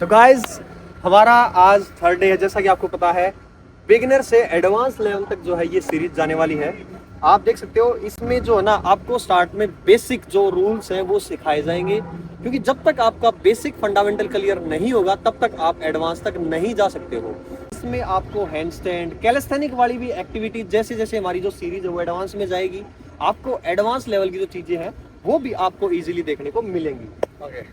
तो गाइज हमारा आज थर्ड डे है। जैसा कि आपको पता है बिगिनर से एडवांस लेवल तक जो है ये सीरीज जाने वाली है। आप देख सकते हो इसमें जो है ना आपको स्टार्ट में बेसिक जो रूल्स हैं वो सिखाए जाएंगे, क्योंकि जब तक आपका बेसिक फंडामेंटल क्लियर नहीं होगा तब तक आप एडवांस तक नहीं जा सकते हो। इसमें आपको हैंडस्टैंड कैलिस्थेनिक वाली भी एक्टिविटी जैसे जैसे हमारी जो सीरीज है वो एडवांस में जाएगी, आपको एडवांस लेवल की जो चीजें हैं वो भी आपको इजीली देखने को मिलेंगी।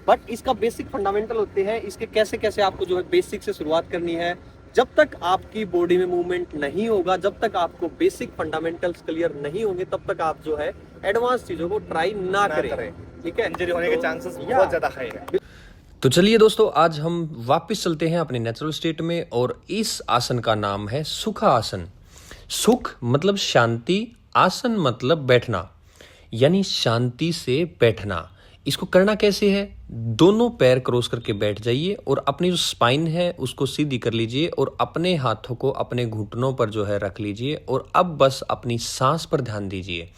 बट इसका बेसिक फंडामेंटल होते हैं, इसके कैसे कैसे आपको जो है बेसिक से शुरुआत करनी है। जब तक आपकी बॉडी में मूवमेंट नहीं होगा, जब तक आपको बेसिक फंडामेंटल्स क्लियर नहीं होंगे, तब तक आप जो है एडवांस चीजों को ट्राई ना करें। ठीक है, इंजरी होने के चांसेस बहुत ज्यादा हाई है। तो चलिए दोस्तों, आज हम वापस चलते हैं अपने नेचुरल स्टेट में और इस आसन का नाम है सुखासन। सुख मतलब शांति, आसन मतलब बैठना, यानी शांति से बैठना। इसको करना कैसे है? दोनों पैर क्रॉस करके बैठ जाइए और अपनी जो स्पाइन है उसको सीधी कर लीजिए और अपने हाथों को अपने घुटनों पर जो है रख लीजिए और अब बस अपनी सांस पर ध्यान दीजिए।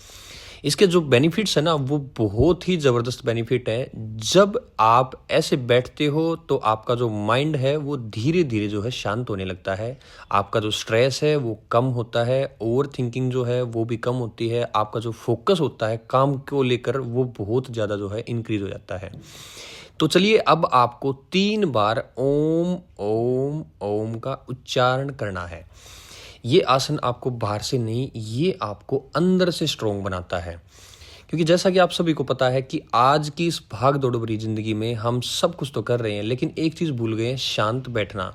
इसके जो बेनिफिट्स है ना वो बहुत ही ज़बरदस्त बेनिफिट है। जब आप ऐसे बैठते हो तो आपका जो माइंड है वो धीरे धीरे जो है शांत होने लगता है, आपका जो स्ट्रेस है वो कम होता है, ओवर थिंकिंग जो है वो भी कम होती है, आपका जो फोकस होता है काम को लेकर वो बहुत ज़्यादा जो है इंक्रीज हो जाता है। तो चलिए अब आपको 3 बार ओम ओम ओम का उच्चारण करना है। ये आसन आपको बाहर से नहीं, ये आपको अंदर से स्ट्रोंग बनाता है। क्योंकि जैसा कि आप सभी को पता है कि आज की इस भाग दौड़ भरी जिंदगी में हम सब कुछ तो कर रहे हैं लेकिन एक चीज़ भूल गए हैं, शांत बैठना।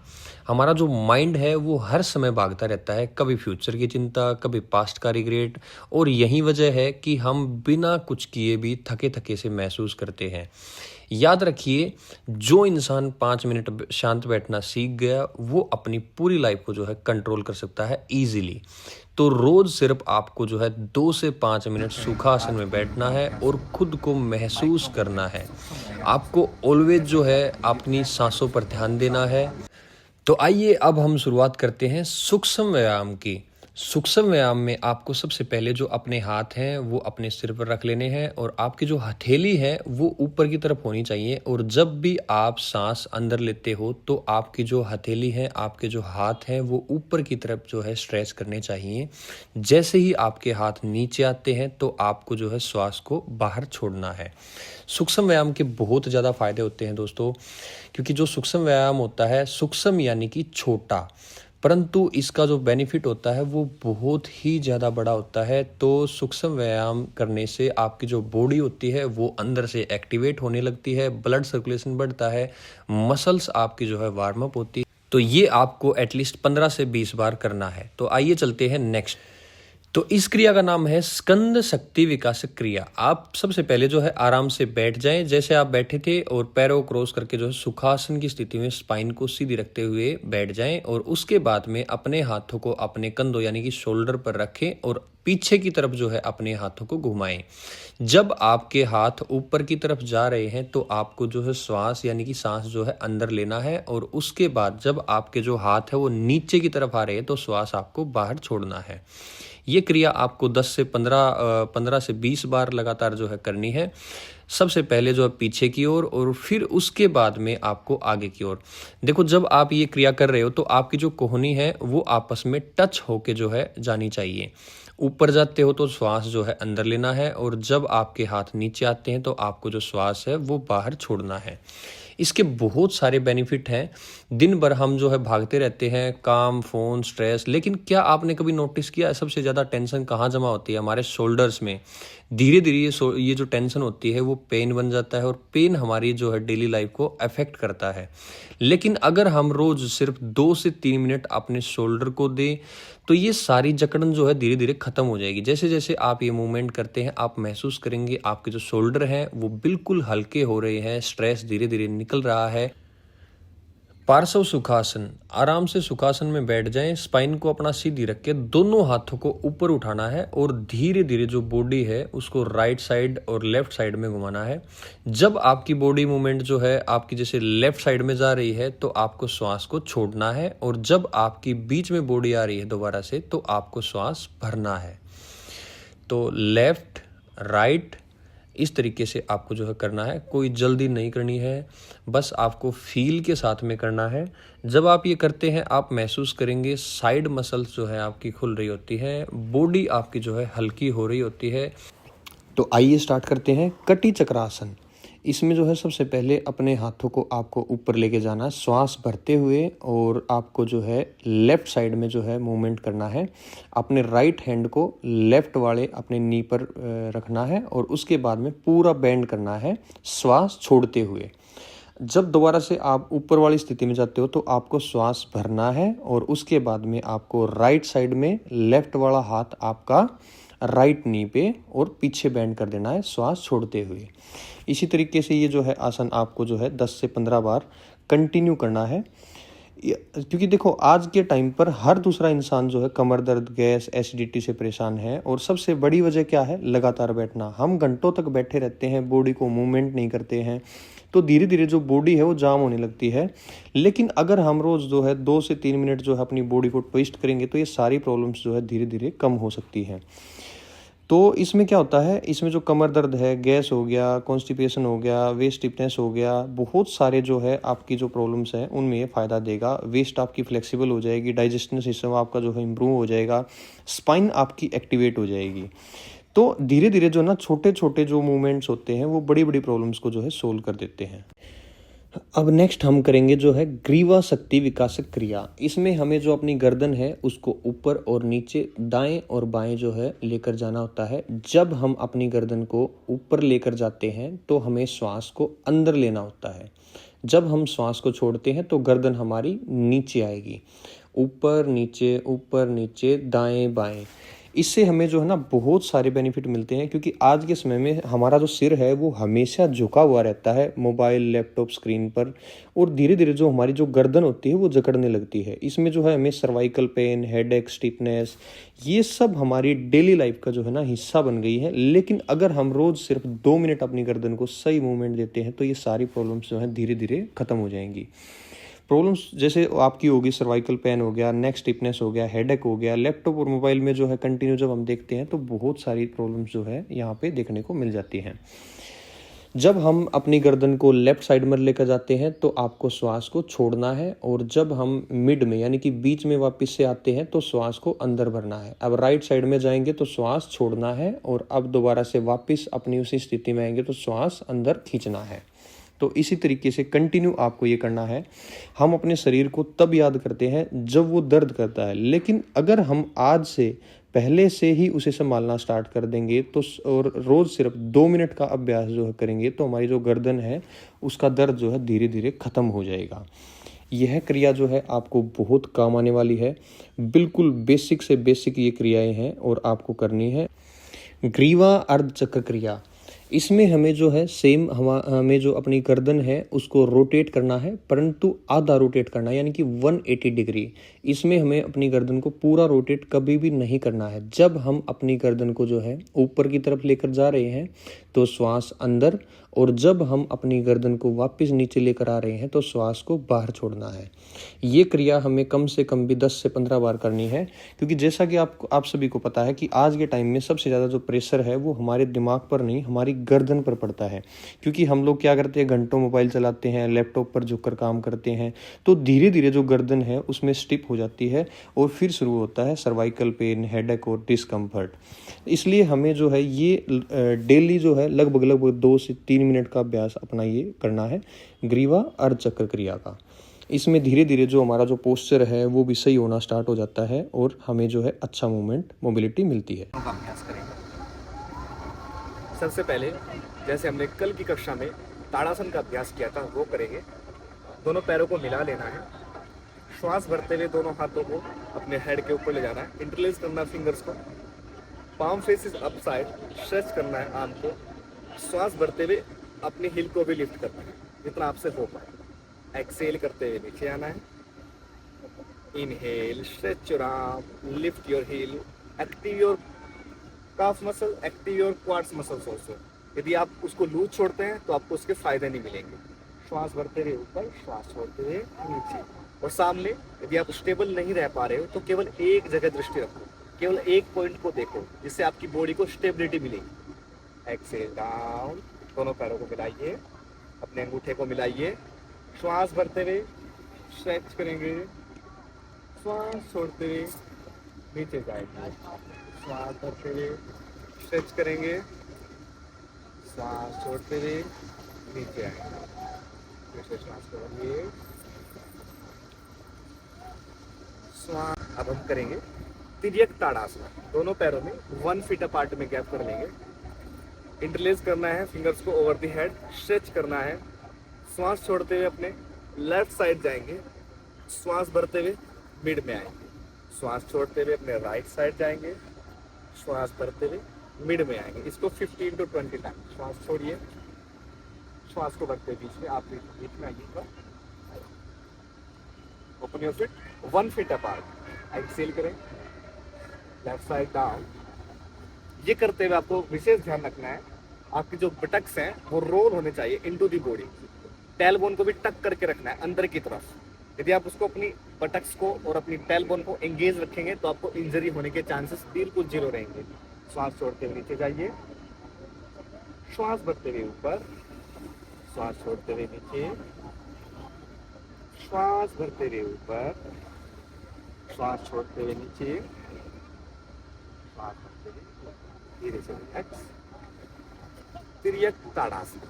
हमारा जो माइंड है वो हर समय भागता रहता है, कभी फ्यूचर की चिंता, कभी पास्ट का रिग्रेट, और यही वजह है कि हम बिना कुछ किए भी थके थके से महसूस करते हैं। याद रखिए, जो इंसान 5 मिनट शांत बैठना सीख गया वो अपनी पूरी लाइफ को जो है कंट्रोल कर सकता है इजीली। तो रोज सिर्फ आपको जो है 2 से 5 मिनट सुखासन में बैठना है और खुद को महसूस करना है। आपको ऑलवेज जो है अपनी सांसों पर ध्यान देना है। तो आइए अब हम शुरुआत करते हैं सूक्ष्म व्यायाम की। सूक्ष्म व्यायाम में आपको सबसे पहले जो अपने हाथ हैं वो अपने सिर पर रख लेने हैं और आपकी जो हथेली है वो ऊपर की तरफ होनी चाहिए। और जब भी आप सांस अंदर लेते हो तो आपकी जो हथेली है, आपके जो हाथ हैं वो ऊपर की तरफ जो है स्ट्रेच करने चाहिए। जैसे ही आपके हाथ नीचे आते हैं तो आपको जो है श्वास को बाहर छोड़ना है। सूक्ष्म व्यायाम के बहुत ज़्यादा फायदे होते हैं दोस्तों, क्योंकि जो सूक्ष्म व्यायाम होता है, सूक्ष्म यानी कि छोटा, परंतु इसका जो बेनिफिट होता है वो बहुत ही ज़्यादा बड़ा होता है। तो सूक्ष्म व्यायाम करने से आपकी जो बॉडी होती है वो अंदर से एक्टिवेट होने लगती है, ब्लड सर्कुलेशन बढ़ता है, मसल्स आपकी जो है वार्म अप होती है। तो ये आपको एटलीस्ट 15 से 20 बार करना है। तो आइए चलते हैं नेक्स्ट। तो इस क्रिया का नाम है स्कंद शक्ति विकासक क्रिया। आप सबसे पहले जो है आराम से बैठ जाएं जैसे आप बैठे थे और पैरों क्रॉस करके जो है सुखासन की स्थिति में स्पाइन को सीधी रखते हुए बैठ जाएं और उसके बाद में अपने हाथों को अपने कंधों यानी कि शोल्डर पर रखें और पीछे की तरफ जो है अपने हाथों को घुमाएं। जब आपके हाथ ऊपर की तरफ जा रहे हैं तो आपको जो है श्वास यानी कि सांस जो है अंदर लेना है और उसके बाद जब आपके जो हाथ है वो नीचे की तरफ आ रहे हैं तो श्वास आपको बाहर छोड़ना है। ये क्रिया आपको 10 से 15 से 20 बार लगातार जो है करनी है। सबसे पहले जो है पीछे की ओर और फिर उसके बाद में आपको आगे की ओर। देखो, जब आप ये क्रिया कर रहे हो तो आपकी जो कोहनी है वो आपस में टच होके जो है जानी चाहिए। ऊपर जाते हो तो श्वास जो है अंदर लेना है और जब आपके हाथ नीचे आते हैं तो आपको जो श्वास है वो बाहर छोड़ना है। इसके बहुत सारे बेनिफिट हैं। दिन भर हम जो है भागते रहते हैं, काम, फोन, स्ट्रेस, लेकिन क्या आपने कभी नोटिस किया सबसे ज़्यादा टेंशन कहाँ जमा होती है? हमारे शोल्डर्स में। धीरे धीरे ये जो टेंशन होती है वो पेन बन जाता है और पेन हमारी जो है डेली लाइफ को अफेक्ट करता है। लेकिन अगर हम रोज सिर्फ 2 से 3 मिनट अपने शोल्डर को दें तो ये सारी जकड़न जो है धीरे धीरे खत्म हो जाएगी। जैसे जैसे आप ये मूवमेंट करते हैं आप महसूस करेंगे आपके जो शोल्डर हैं वो बिल्कुल हल्के हो रहे हैं, स्ट्रेस धीरे धीरे निकल रहा है। पार्श्व सुखासन। आराम से सुखासन में बैठ जाएं, स्पाइन को अपना सीधी रख के दोनों हाथों को ऊपर उठाना है और धीरे धीरे जो बॉडी है उसको राइट साइड और लेफ्ट साइड में घुमाना है। जब आपकी बॉडी मूवमेंट जो है आपकी जैसे लेफ्ट साइड में जा रही है तो आपको श्वास को छोड़ना है और जब आपकी बीच में बॉडी आ रही है दोबारा से तो आपको श्वास भरना है। तो लेफ्ट, राइट, इस तरीके से आपको जो है करना है, कोई जल्दी नहीं करनी है, बस आपको फील के साथ में करना है। जब आप ये करते हैं आप महसूस करेंगे साइड मसल्स जो है आपकी खुल रही होती है, बॉडी आपकी जो है हल्की हो रही होती है। तो आइए स्टार्ट करते हैं कटी चक्रासन। इसमें जो है सबसे पहले अपने हाथों को आपको ऊपर लेके जाना है श्वास भरते हुए, और आपको जो है लेफ्ट साइड में जो है मूवमेंट करना है। अपने राइट हैंड को लेफ्ट वाले अपने नी पर रखना है और उसके बाद में पूरा बेंड करना है श्वास छोड़ते हुए। जब दोबारा से आप ऊपर वाली स्थिति में जाते हो तो आपको श्वास भरना है और उसके बाद में आपको राइट साइड में लेफ्ट वाला हाथ आपका राइट नी पे और पीछे बेंड कर देना है श्वास छोड़ते हुए। इसी तरीके से ये जो है आसन आपको जो है 10 से 15 बार कंटिन्यू करना है, क्योंकि देखो आज के टाइम पर हर दूसरा इंसान जो है कमर दर्द, गैस, एसिडिटी से परेशान है, और सबसे बड़ी वजह क्या है? लगातार बैठना। हम घंटों तक बैठे रहते हैं, बॉडी को मूवमेंट नहीं करते हैं, तो धीरे धीरे जो बॉडी है वो जाम होने लगती है। लेकिन अगर हम रोज़ जो है 2 से 3 मिनट जो है अपनी बॉडी को ट्विस्ट करेंगे तो ये सारी प्रॉब्लम्स जो है धीरे धीरे कम हो सकती है। तो इसमें क्या होता है, इसमें जो कमर दर्द है, गैस हो गया, कॉन्स्टिपेशन हो गया, वेस्ट स्टिफनेस हो गया, बहुत सारे जो है आपकी जो प्रॉब्लम्स हैं उनमें ये फ़ायदा देगा। वेस्ट आपकी फ्लेक्सिबल हो जाएगी, डाइजेशन सिस्टम आपका जो है इम्प्रूव हो जाएगा, स्पाइन आपकी एक्टिवेट हो जाएगी। तो धीरे धीरे जो ना छोटे छोटे जो मूवमेंट्स होते हैं वो बड़ी बड़ी प्रॉब्लम्स को जो है सोल्व कर देते हैं। अब नेक्स्ट हम करेंगे जो है ग्रीवा शक्ति विकासक क्रिया। इसमें हमें जो अपनी गर्दन है उसको ऊपर और नीचे, दाएं और बाएं जो है लेकर जाना होता है। जब हम अपनी गर्दन को ऊपर लेकर जाते हैं तो हमें श्वास को अंदर लेना होता है। जब हम श्वास को छोड़ते हैं तो गर्दन हमारी नीचे आएगी, ऊपर नीचे, दाएं बाएं। इससे हमें जो है ना बहुत सारे बेनिफिट मिलते हैं, क्योंकि आज के समय में हमारा जो सिर है वो हमेशा झुका हुआ रहता है मोबाइल, लैपटॉप स्क्रीन पर, और धीरे धीरे जो हमारी जो गर्दन होती है वो जकड़ने लगती है। इसमें जो है हमें सर्वाइकल पेन, हेडेक, स्टिफनेस, ये सब हमारी डेली लाइफ का जो है ना हिस्सा बन गई है। लेकिन अगर हम रोज़ सिर्फ 2 मिनट अपनी गर्दन को सही मूवमेंट देते हैं तो ये सारी प्रॉब्लम्स जो है धीरे धीरे खत्म हो जाएंगी। प्रॉब्लम्स जैसे आपकी होगी, सर्वाइकल पेन हो गया, नेक स्टिफनेस हो गया, हेडेक हो गया, लैपटॉप और मोबाइल में जो है कंटिन्यू जब हम देखते हैं तो बहुत सारी प्रॉब्लम्स जो है यहाँ पे देखने को मिल जाती हैं। जब हम अपनी गर्दन को लेफ्ट साइड में लेकर जाते हैं तो आपको श्वास को छोड़ना है, और जब हम मिड में यानी कि बीच में वापस से आते हैं तो श्वास को अंदर भरना है। अब राइट साइड में जाएंगे तो श्वास छोड़ना है, और अब दोबारा से वापस अपनी उसी स्थिति में आएंगे तो श्वास अंदर खींचना है। तो इसी तरीके से कंटिन्यू आपको ये करना है। हम अपने शरीर को तब याद करते हैं जब वो दर्द करता है, लेकिन अगर हम आज से पहले से ही उसे संभालना स्टार्ट कर देंगे तो, और रोज़ सिर्फ 2 मिनट का अभ्यास जो है करेंगे, तो हमारी जो गर्दन है उसका दर्द जो है धीरे धीरे ख़त्म हो जाएगा। यह क्रिया जो है आपको बहुत काम आने वाली है। बिल्कुल बेसिक से बेसिक ये क्रियाएं हैं और आपको करनी है। ग्रीवा अर्धचक्र क्रिया, इसमें हमें जो है हमें जो अपनी गर्दन है उसको रोटेट करना है, परंतु आधा रोटेट करना है, यानी कि 180 डिग्री। इसमें हमें अपनी गर्दन को पूरा रोटेट कभी भी नहीं करना है। जब हम अपनी गर्दन को जो है ऊपर की तरफ लेकर जा रहे हैं तो श्वास अंदर, और जब हम अपनी गर्दन को वापस नीचे लेकर आ रहे हैं तो श्वास को बाहर छोड़ना है। ये क्रिया हमें कम से कम भी 10 से 15 बार करनी है, क्योंकि जैसा कि आप सभी को पता है कि आज के टाइम में सबसे ज़्यादा जो प्रेशर है वो हमारे दिमाग पर नहीं, हमारी गर्दन पर पड़ता है। क्योंकि हम लोग क्या करते हैं, घंटों मोबाइल चलाते हैं, लैपटॉप पर झुककर काम करते हैं, तो धीरे धीरे जो गर्दन है उसमें स्टिफ हो जाती है और फिर शुरू होता है सर्वाइकल पेन, हेडेक और डिस्कम्फर्ट। इसलिए हमें जो है ये डेली जो है लगभग 2 से 3 मिनट का अभ्यास अपना ये करना है ग्रीवा अर्धचक्र क्रिया का। इसमें धीरे धीरे जो हमारा जो पोस्चर है वो भी सही होना स्टार्ट हो जाता है और हमें जो है अच्छा मोबिलिटी मिलती है। अभ्यास करेंगे। सबसे पहले जैसे हमने कल की कक्षा में ताड़ासन का अभ्यास किया था वो करेंगे। दोनों पैरों को मिला लेना है, श्वास भरते हुए दोनों हाथों को अपने हेड के ऊपर ले जाना है, इंटरलेस करना है फिंगर्स को, palm faces up side, stretch करना है आर्म को, श्वास भरते हुए अपनी हिल को भी लिफ्ट करना है जितना आपसे हो पाए। एक्सेल करते हुए नीचे आना है, inhale, stretch your arm, lift your heel, active your calf muscle, active your quads muscles also. यदि आप उसको लूज छोड़ते हैं तो आपको उसके फायदे नहीं मिलेंगे। श्वास भरते हुए ऊपर, श्वास छोड़ते हुए नीचे और सामने। यदि आप स्टेबल नहीं रह पा रहे हो तो केवल एक जगह दृष्टि रखो, केवल एक पॉइंट को देखो, जिससे आपकी बॉडी को स्टेबिलिटी मिलेगी। एक्सेल डाउन, दोनों पैरों को मिलाइए, अपने अंगूठे को मिलाइए, श्वास भरते हुए स्ट्रेच करेंगे, श्वास छोड़ते हुए नीचे जाएंगे, श्वास भरते हुए स्ट्रेच करेंगे, श्वास छोड़ते हुए नीचे आएंगे, फिर से श्वास करेंगे, श्वास। अब हम करेंगे तिर्यक ताड़ासन, दोनों पैरों में 1 फीट अपार्ट में गैप कर लेंगे, इंटरलेस करना है फिंगर्स को ओवर द हेड, स्ट्रेच करना है, श्वास छोड़ते हुए अपने लेफ्ट साइड जाएंगे, श्वास भरते हुए मिड में आएंगे, श्वास छोड़ते हुए अपने राइट साइड जाएंगे, श्वास भरते हुए मिड में आएंगे। इसको 15 to 20 टाइम। श्वास छोड़िए, श्वास को भरते हुए बीच में आप बीच में आइएगा, open your feet 1 feet apart, exhale करें, लेफ्ट साइड डाउन। ये करते हुए आपको विशेष ध्यान रखना है, आपके जो बटक्स हैं वो रोल होने चाहिए into the body, tail bone को भी टक करके रखना है अंदर की तरफ। यदि आप उसको अपनी बटक्स को और अपनी टेल बोन को एंगेज रखेंगे तो आपको इंजरी होने के चांसेस बिल्कुल 0 रहेंगे। श्वास छोड़ते हुए नीचे जाइए, श्वास भरते हुए ऊपर, श्वास छोड़ते हुए नीचे, श्वास भरते हुए ऊपर, श्वास छोड़ते हुए नीचे, श्वास भरते हुए धीरे से relax. Tiryaka Tadasana,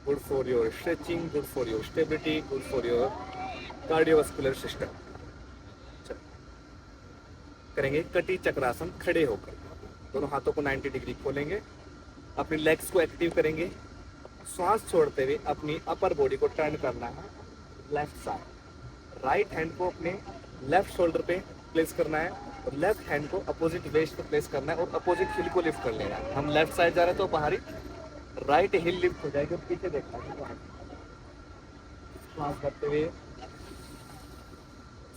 good for your stretching, good for your stability, good for your cardiovascular system. करेंगे कटी चक्रासन खड़े होकर, दोनों हाथों को 90 डिग्री खोलेंगे, अपनी लेग्स को एक्टिव करेंगे, श्वास छोड़ते हुए अपनी अपर बॉडी को टर्न करना है लेफ्ट साइड, राइट हैंड को अपने लेफ्ट शोल्डर पे प्लेस करना है और लेफ्ट हैंड को अपोजिट वेस्ट पे प्लेस करना है और अपोजिट हिल को लिफ्ट कर लेना है। हम लेफ्ट साइड जा रहे हैं तो बाहरी राइट हिल लिफ्ट हो जाएगी, पीछे देखना है। श्वास भरते हुए,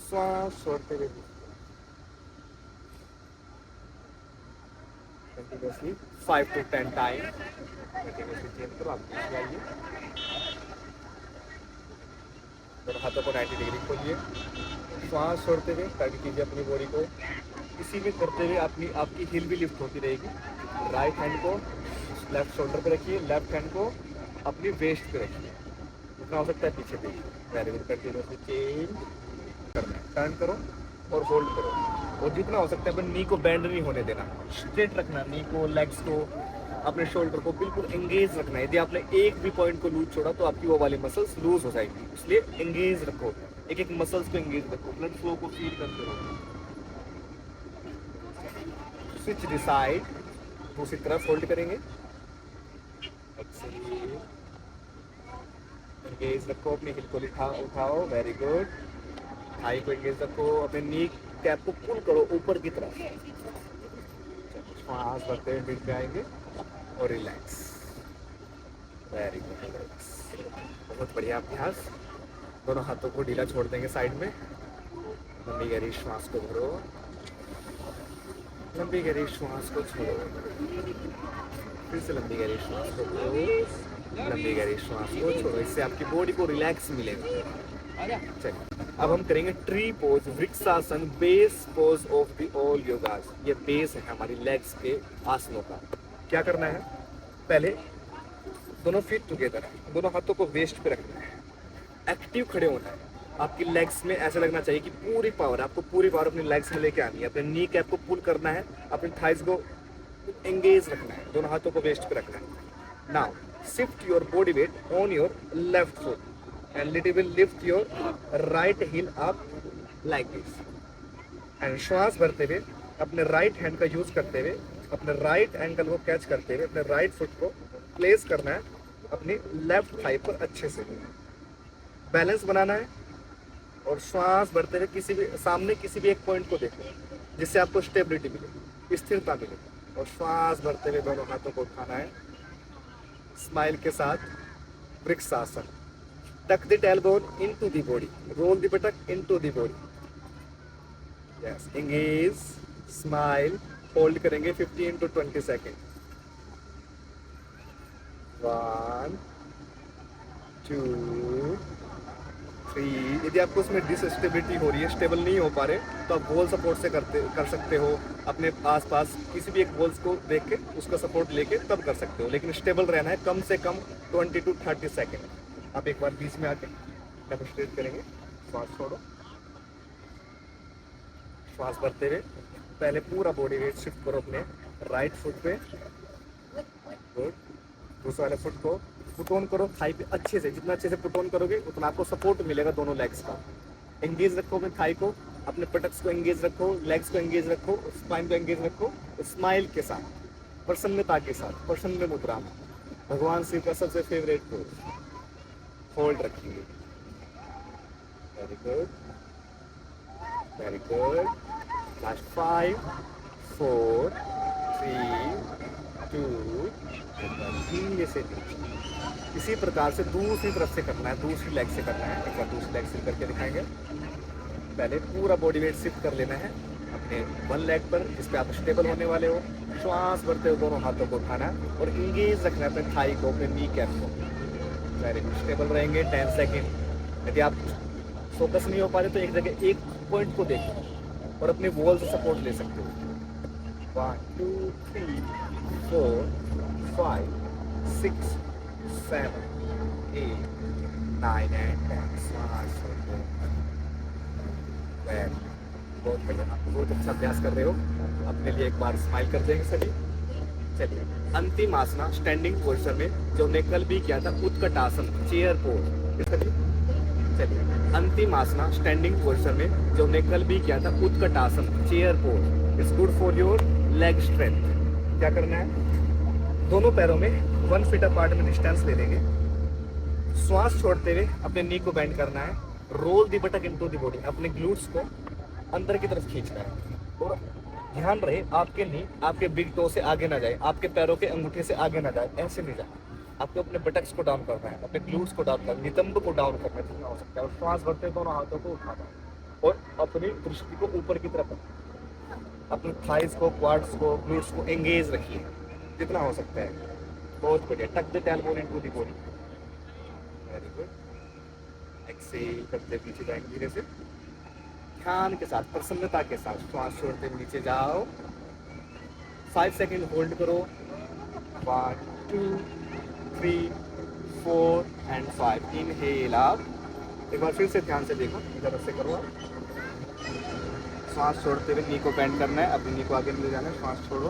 श्वास छोड़ते हुए, continuously 5 to 10 time continuously change करो। आप पीछे आइए, दोनों हाथों को 90 डिग्री खोलिए, श्वास छोड़ते हुए टर्न कीजिए अपनी बॉडी को, इसी में करते हुए आपकी हिल भी लिफ्ट होती रहेगी। राइट हैंड को लेफ्ट शोल्डर पे रखिए, लेफ्ट हैंड को अपनी वेस्ट पे रखिए, जितना हो सकता है पीछे देखिए। वेरी गुड, कंटिन्यूअसली चेंज करना है, टर्न करो और होल्ड करो, और जितना हो सकता है अपने नी को बेंड नहीं होने देना, स्ट्रेट रखना नी को, लेग्स को, अपने शोल्डर को बिल्कुल एंगेज रखना है। यदि आपने एक भी पॉइंट को लूज छोड़ा तो आपकी वो वाली मसल्स लूज हो जाएगी, इसलिए एंगेज रखो, एक एक मसल्स को एंगेज रखो, ब्लड फ्लो को फील करते रहो। स्विच द साइड, दूसरी तरफ होल्ड करेंगे, एंगेज रखो, अपनी हिल को उठाओ, वेरी गुड, थाई को एंगेज रखो, अपने नी कैप को पुल करो ऊपर की तरफ, श्वास भरते हुए मिड में आएंगे और रिलैक्स। वेरी गुड, बहुत बढ़िया अभ्यास। दोनों हाथों को ढीला छोड़ देंगे साइड में, लंबी गहरी श्वास को भरो, लंबी गहरी श्वास को छोड़ो, फिर से लंबी गहरी श्वास को भरो, लंबी गहरी श्वास को छोड़ो, इससे आपकी बॉडी को रिलैक्स मिलेगा। चलिए अब हम करेंगे tree pose, Vrikshasana, base pose of the all yogas. ये बेस है हमारी लेग्स के आसनों का। क्या करना है, पहले दोनों फीट टुगेदर, दोनों हाथों को वेस्ट पे रखना है, एक्टिव खड़े होना है। आपकी लेग्स में ऐसा लगना चाहिए कि पूरी पावर, आपको पूरी पावर अपनी लेग्स में लेके आनी है, अपने नी कैप को पुल करना है, अपनी थाइज को एंगेज रखना है, दोनों हाथों को वेस्ट पे रखना है। Now shift your body weight on your left foot and little will lift your right heel up like this, and श्वास भरते हुए अपने राइट हैंड का यूज करते हुए अपने राइट एंकल को कैच करते हुए अपने राइट फुट को प्लेस करना है अपनी लेफ्ट थाई पर, अच्छे से बैलेंस बनाना है, और श्वास भरते हुए किसी भी एक पॉइंट को देखो जिससे आपको स्टेबिलिटी मिले, स्थिरता मिले, और श्वास भरते हुए दोनों हाथों को उठाना है स्माइल के साथ। Vrikshasana, tuck the tailbone into the body, roll the buttock into the body, yes, engage, smile, hold करेंगे 15 to 20 seconds, 1 2 3। यदि आपको उसमें डिसस्टेबिलिटी हो रही है, स्टेबल नहीं हो पा रहे, तो आप वॉल सपोर्ट से कर सकते हो। अपने आसपास किसी भी एक वॉल्स को देख के उसका सपोर्ट लेके तब कर सकते हो, लेकिन स्टेबल रहना है कम से कम 20 to 30 सेकेंड। आप एक बार बीच में आके डेमोन्स्ट्रेट करेंगे। श्वास छोड़ो, श्वास भरते हुए पहले पूरा बॉडी वेट शिफ्ट करो अपने राइट फुट पे। गुड। दूसरे वाले फुट को पुट ऑन करो थाई पे अच्छे से। जितना अच्छे से पुट ऑन करोगे उतना आपको सपोर्ट मिलेगा दोनों लेग्स का। एंगेज रखो अपने थाई को, अपने पटक्स को एंगेज रखो, लेग्स को एंगेज रखो, स्पाइन को एंगेज रखो, स्माइल के साथ, प्रसन्नता के साथ, प्रसन्न मुद्रा में। भगवान शिव का सबसे फेवरेट पोज, होल्ड रखिए। Very good, very good. Last 5 4 3 2 धीरे से नीचे। इसी प्रकार से दूसरी तरफ से करना है, दूसरी लेग से करना है। एक बार दूसरी लेग से करके दिखाएंगे। पहले पूरा बॉडी वेट शिफ्ट कर लेना है अपने वन लेग पर, जिस पे आप स्टेबल होने वाले हो। श्वास भरते हुए दोनों हाथों को उठाना है और इंगेज रखना है अपने थाई को, अपने नी कैप को। Very good. स्टेबल रहेंगे 10 सेकेंड। यदि आप फोकस नहीं हो पा रहे तो एक जगह एक पॉइंट को देखो और अपने वॉल से सपोर्ट ले सकते हो। 1 2 3 4 5 6 7 8 9 and 10। श्वास बहुत बढ़िया, आप बहुत अच्छा अभ्यास कर रहे हो। अपने लिए एक बार स्माइल कर देंगे सभी। चलिए, अंतिम आसना स्टैंडिंग पोस्चर में जो हमने कल भी किया था, उत्कट आसन, चेयर पोज। चलिए, अंतिम आसना स्टैंडिंग पोस्चर में जो हमने कल भी किया था, उत्कट आसन, chair pose. It's good for your leg strength. क्या करना है, दोनों पैरों में 1 फीट अपार्ट में डिस्टेंस ले लेंगे। श्वास छोड़ते हुए अपने नी को बेंड करना है। Roll the buttock into the body. अपने ग्लूट्स को अंदर की तरफ खींचना है और ध्यान रहे आपके नी आपके बिग टो से आगे ना जाए, आपके पैरों के अंगूठे से आगे ना जाए, ऐसे नहीं जाए। आपको अपने बटक्स को डाउन करना है, अपने ग्लूट्स को डाउन करना है, नितंब को डाउन करना है जितना हो सकता है। और श्वास भरते हुए दोनों हाथों को उठाना है और अपनी दृष्टि को ऊपर की तरफ रखना है। अपने थाइस को, क्वाड्स को, ग्लूट्स को एंगेज रखिए जितना हो सकता है। बहुत बढ़िया। Tuck the tailbone into the body. Very good. Exhale करते पीछे जाएंगे धीरे से, ध्यान के साथ, प्रसन्नता के साथ। श्वास छोड़ते नीचे जाओ। 5 सेकेंड होल्ड करो। 1 2 3 4 and 5। इनहेल आप। एक बार फिर से ध्यान से देखो, इधर से करो आप। श्वास छोड़ते हुए नी को बेंड करना है, अपनी नी को आगे ले जाना है। श्वास छोड़ो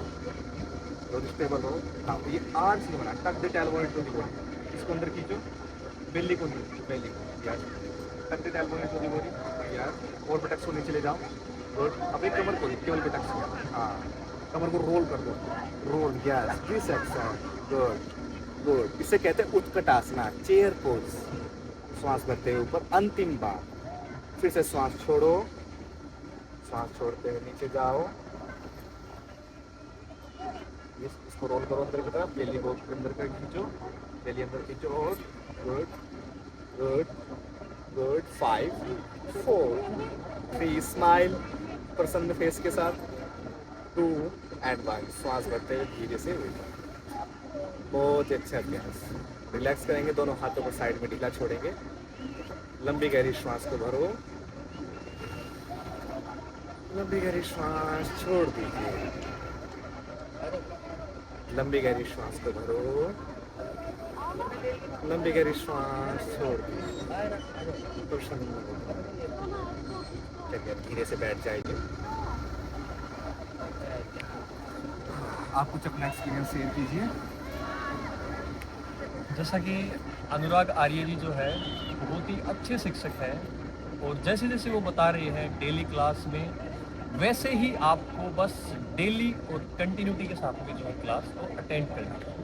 और स्टेबल हो। हाँ, ये आर्च नहीं बना, टक the tailbone into the body. इसको अंदर खींचो, बेली को नीचे, बेली को यार, टक the tailbone into the body यार। और बटक्स को नीचे ले जाओ। गुड। अपनी कमर को, केवल बटक्स को, हाँ, कमर को रोल कर दो। Roll, yes, this action. Good good. इसे कहते हैं उत्कट आसना, चेयर पोज। श्वास भरते हुए ऊपर। अंतिम बार फिर से श्वास छोड़ो। श्वास छोड़ते हुए नीचे जाओ। इसको रोल करो अंदर की तरफ। बेली को अंदर कर खींचो, बेली अंदर खींचो। और गुड गुड गुड। 5 4 3 स्माइल, प्रसन्न फेस के साथ। 2 and 1। श्वास भरते हुए धीरे से ऊपर। बहुत अच्छा अभ्यास। रिलैक्स करेंगे, दोनों हाथों को साइड में ढीला छोड़ेंगे। लंबी गहरी श्वास को भरो, लंबी गहरी श्वास छोड़ दीजिए। लंबी गहरी श्वास को भरो, लंबी गहरी श्वास छोड़ दीजिए। प्रसन्न हो। चलिए, धीरे से बैठ जाइए। आप कुछ अपना एक्सपीरियंस शेयर कीजिए। जैसा कि अनुराग आर्य जी जो है बहुत ही अच्छे शिक्षक हैं और जैसे जैसे वो बता रहे हैं डेली क्लास में, वैसे ही आपको बस डेली और कंटिन्यूटी के साथ में जो है क्लास को अटेंड करना है।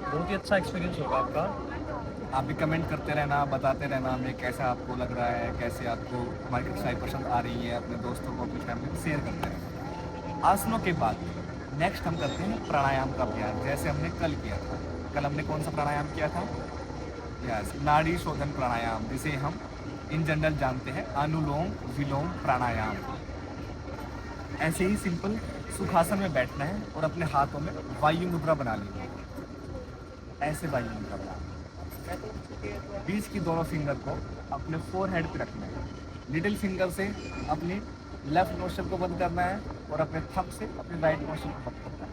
बहुत ही अच्छा एक्सपीरियंस होगा आपका। आप भी कमेंट करते रहना, बताते रहना हमें कैसा आपको लग रहा है, कैसे आपको हमारी कक्षाएं पसंद आ रही है। अपने दोस्तों को, अपनी फैमिली को शेयर करते रहना। आसनों के बाद नेक्स्ट हम करते हैं प्राणायाम का अभ्यास, जैसे हमने कल किया था। कल हमने कौन सा प्राणायाम किया था? यस, नाड़ी शोधन प्राणायाम, जिसे हम इन जनरल जानते हैं अनुलोम विलोम प्राणायाम। ऐसे ही सिंपल सुखासन में बैठना है और अपने हाथों में वायु मुद्रा बना लेनी है। ऐसे वायु मुद्रा बना, बीच की दोनों फिंगर को अपने फोरहेड पे रखना है। लिटिल फिंगर से अपनी लेफ्ट नोस्ट्रल को बंद करना है और अपने थंब से अपनी राइट नोस्ट्रल को बंद करना है।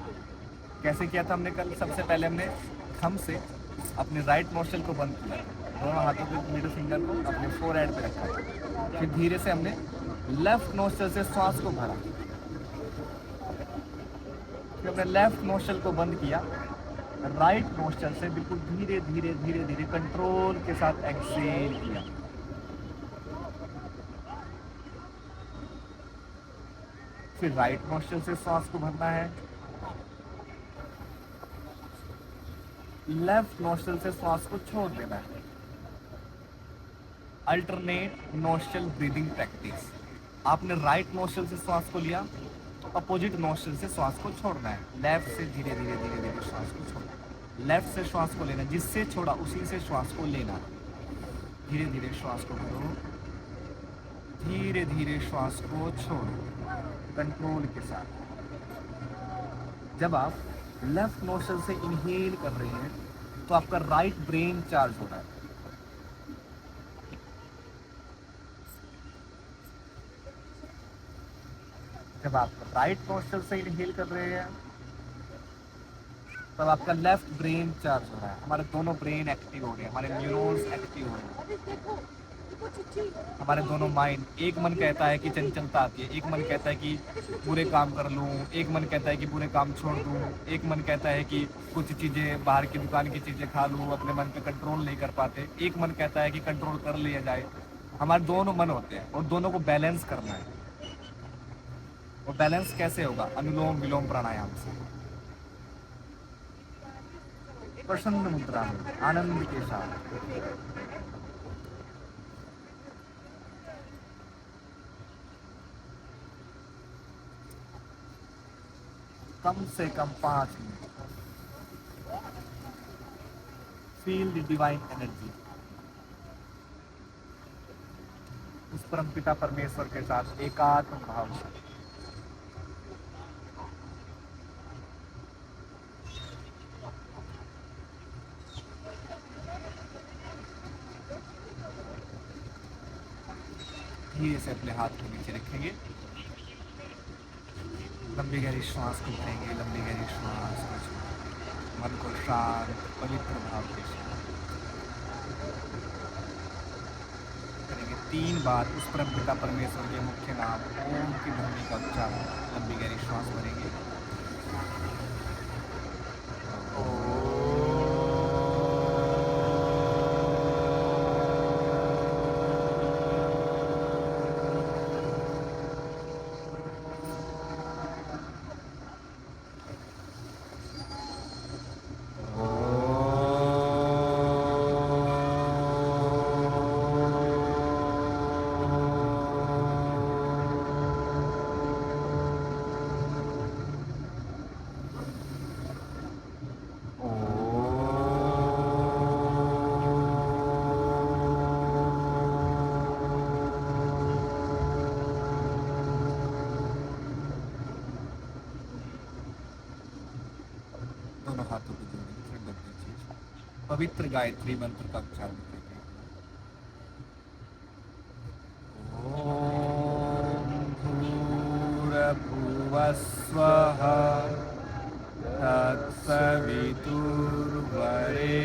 कैसे किया था हमने कल? सबसे पहले हमने थंब से अपनी राइट नोस्ट्रल को बंद किया, दोनों हाथों के मिडिल फिंगर को अपने फोरहेड पे रखा। फिर धीरे से हमने लेफ्ट नोस्ट्रल से श्वास को भरा, फिर हमने लेफ्ट नोस्ट्रल को बंद किया, राइट नोस्ट्रल से बिल्कुल धीरे धीरे धीरे धीरे कंट्रोल के साथ एक्सहेल किया। फिर राइट नोस्ट्रल से श्वास को भरना है, लेफ्ट नोस्ट्रल से श्वास को छोड़ देना है। Alternate nostril breathing practice. आपने राइट नोस्ट्रल से श्वास को लिया तो अपोजिट नोस्ट्रल से श्वास को छोड़ना है। लेफ्ट से धीरे धीरे धीरे धीरे श्वास को छोड़ना है, लेफ्ट से श्वास को लेना, जिससे छोड़ा उसी से श्वास को लेना। धीरे धीरे श्वास को भरो, धीरे धीरे श्वास को छोड़ो कंट्रोल के साथ। जब आप लेफ्ट नोस्ट्रल से इनहेल कर रहे हैं तो आपका राइट ब्रेन चार्ज हो रहा है। जब आप राइट नोस्ट्रल से इनहेल कर रहे हैं तब आपका लेफ्ट ब्रेन चार्ज हो रहा है। हमारे दोनों ब्रेन एक्टिव हो रहे हैं, हमारे न्यूरॉन्स एक्टिव हो रहे हैं, हमारे दोनों माइंड। एक मन कहता है कि चंचलता आती है, एक मन कहता है कि बुरे काम कर लूँ, एक मन कहता है कि बुरे काम छोड़ दूँ, एक मन कहता है कि कुछ चीज़ें बाहर की दुकान की चीज़ें खा लूँ, अपने मन पे कंट्रोल नहीं कर पाते। एक मन कहता है कि कंट्रोल कर लिया जाए। हमारे दोनों मन होते हैं और दोनों को बैलेंस करना है। और बैलेंस कैसे होगा? अनुलोम विलोम प्राणायाम से। प्रसन्न मुद्रा में आनंद के साथ कम से कम 5 minute feel the divine energy. उस परमपिता परमेश्वर के साथ एकात्म भाव से धीरे से अपने हाथ को नीचे रखेंगे, लंबी गहरी श्वास को भरेंगे, लंबी गहरी श्वास को छोड़ेंगे। मन को शांत पवित्र भाव के साथ करेंगे 3 बार उस परमपिता परमेश्वर के मुख्य नाम ओम की ध्वनि का उच्चारण। लंबी गहरी श्वास भरेंगे, दोनों हाथों को जोड़ेंगे, फिर बदली चीज पवित्र गायत्री मंत्र का उच्चारण करेंगे। ओम भूर्भुवस्वः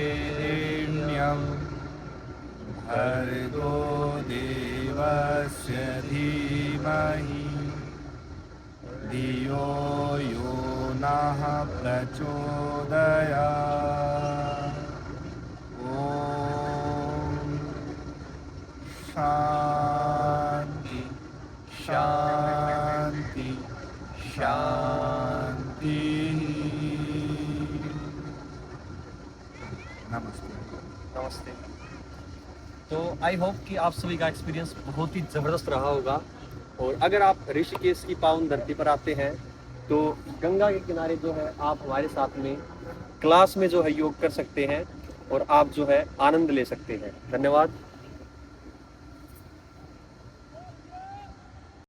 तत्सवितुर्वरेण्यं भर्गो देवस्य धीमहि धियो यो नः प्रचोदयात्। ओम शांति शांति शांति। नमस्ते। नमस्ते। तो आई होप कि आप सभी का एक्सपीरियंस बहुत ही ज़बरदस्त रहा होगा। और अगर आप ऋषिकेश की पावन धरती पर आते हैं तो गंगा के किनारे जो है आप हमारे साथ में क्लास में जो है योग कर सकते हैं और आप जो है आनंद ले सकते हैं। धन्यवाद।